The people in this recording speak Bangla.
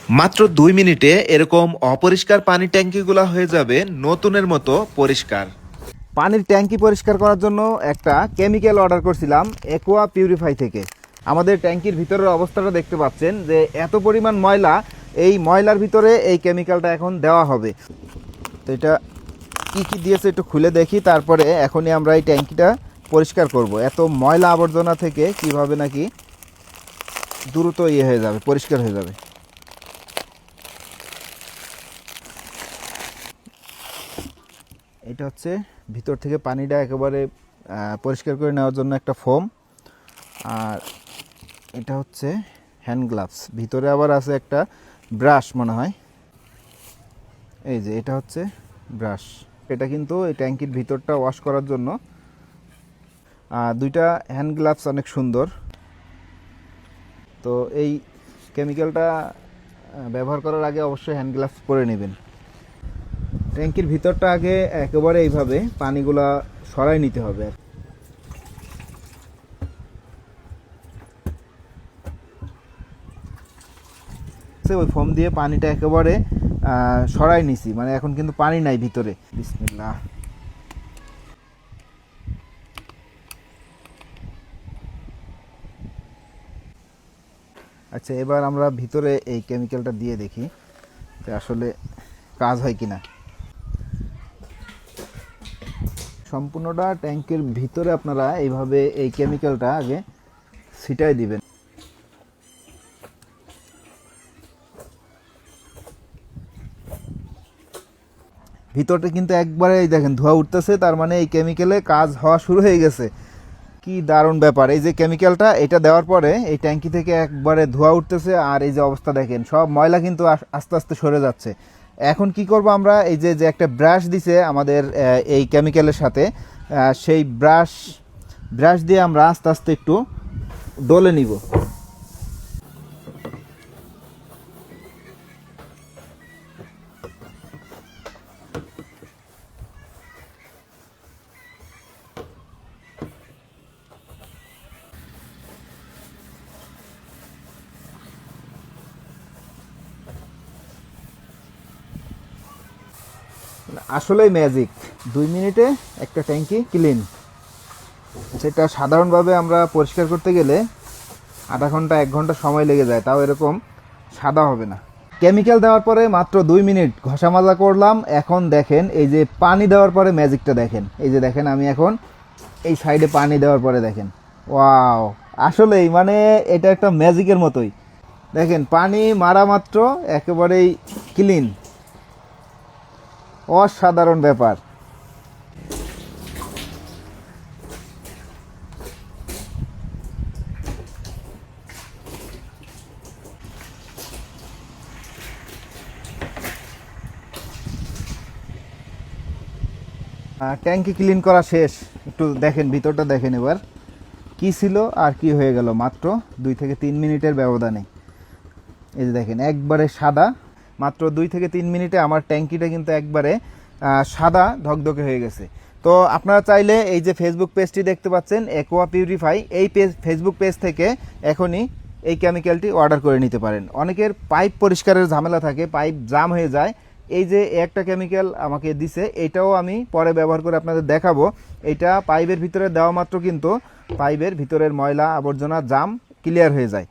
মাত্র 2 মিনিটে এরকম অপরিষ্কার পানির ট্যাঙ্কিগুলো হয়ে যাবে নতুনের মতো পরিষ্কার। পানির ট্যাঙ্কি পরিষ্কার করার জন্য একটা কেমিক্যাল অর্ডার করছিলাম অ্যাকোয়া পিউরিফাই থেকে। আমাদের ট্যাঙ্কির ভিতরের অবস্থাটা দেখতে পাচ্ছেন যে এত পরিমাণ ময়লা, এই ময়লার ভিতরে এই কেমিক্যালটা এখন দেওয়া হবে। তো এটা কী কী দিয়েছে একটু খুলে দেখি, তারপরে এখনই আমরা এই ট্যাঙ্কিটা পরিষ্কার করব। এত ময়লা আবর্জনা থেকে কিভাবে নাকি দ্রুত হয়ে যাবে, পরিষ্কার হয়ে যাবে। এটা হচ্ছে ভিতর থেকে পানিটা একেবারে পরিষ্কার করে নেওয়ার জন্য একটা ফোম, আর এটা হচ্ছে হ্যান্ড গ্লাভস। ভিতরে আবার আছে একটা ব্রাশ মনে হয়, এই যে এটা হচ্ছে ব্রাশ। এটা কিন্তু এই ট্যাঙ্কির ভিতরটা ওয়াশ করার জন্য। দুইটা হ্যান্ড গ্লাভস অনেক সুন্দর। তো এই কেমিক্যালটা ব্যবহার করার আগে অবশ্যই হ্যান্ড গ্লাভস পরে নেবেন। ট্যাঙ্কির ভিতরটা আগে একেবারে এইভাবে পানিগুলা সরাই নিতে হবে। ওই ফোম দিয়ে পানিটা একেবারে সরাই নিছি, মানে এখন কিন্তু পানি নাই ভিতরে। বিসমিল্লাহ। আচ্ছা, এবার আমরা ভিতরে এই কেমিক্যালটা দিয়ে দেখি যে আসলে কাজ হয় কিনা। সম্পূর্ণটা ট্যাঙ্কের ভিতরে আপনারা এইভাবে এই কেমিক্যালটা আগে ছিটাই দিবেন। ভিতরটা কিন্তু একবারে দেখেন ধোঁয়া উঠতেছে, তার মানে এই কেমিক্যালে কাজ হওয়া শুরু হয়ে গেছে। কি দারুণ ব্যাপার! এই যে কেমিক্যালটা এটা দেওয়ার পরে এই ট্যাঙ্কি থেকে একবারে ধোঁয়া উঠতেছে, আর এই যে অবস্থা দেখেন, সব ময়লা কিন্তু আস্তে আস্তে সরে যাচ্ছে। এখন কি করব আমরা, এই যে যে একটা ব্রাশ দিছে আমাদের এই কেমিক্যালের সাথে, সেই ব্রাশ দিয়ে আমরা আস্তে আস্তে একটু ডলে নিব। আসলেই ম্যাজিক, 2 মিনিটে একটা ট্যাঙ্কি ক্লিন। সেটা সাধারণভাবে আমরা পরিষ্কার করতে গেলে আধা ঘন্টা 1 ঘন্টা সময় লেগে যায়, তাও এরকম সাদা হবে না। কেমিক্যাল দেওয়ার পরে মাত্র 2 মিনিট ঘষা মাজা করলাম। এখন দেখেন এই যে পানি দেওয়ার পরে ম্যাজিকটা দেখেন। এই যে দেখেন, আমি এখন এই সাইডে পানি দেওয়ার পরে দেখেন, ওয়াও! আসলেই মানে এটা একটা ম্যাজিকের মতোই। দেখেন পানি মারা মাত্র একেবারেই ক্লিন, অসাধারণ ব্যাপার। ট্যাঙ্কি ক্লিন করা শেষ। একটু দেখেন ভিতরটা দেখেন এবার কি ছিল আর কি হয়ে গেল মাত্র 2 থেকে 3 মিনিটের ব্যবধানে। এই যে দেখেন একবারে সাদা। মাত্র 2 থেকে 3 মিনিটে আমার ট্যাঙ্কিটা কিন্তু একবারে সাদা ধকধকে হয়ে গেছে। তো আপনারা চাইলে এই যে ফেসবুক পেজটি দেখতে পাচ্ছেন অ্যাকোয়া পিউরিফাই, এই ফেসবুক পেজ থেকে এখনই এই কেমিক্যালটি অর্ডার করে নিতে পারেন। অনেকের পাইপ পরিষ্কারের ঝামেলা থাকে, পাইপ জাম হয়ে যায়। এই যে একটা কেমিক্যাল আমাকে দিছে, এটাও আমি পরে ব্যবহার করে আপনাদের দেখাবো। এটা পাইপের ভিতরে দেওয়া মাত্র কিন্তু পাইপের ভিতরের ময়লা আবর্জনা জাম ক্লিয়ার হয়ে যায়।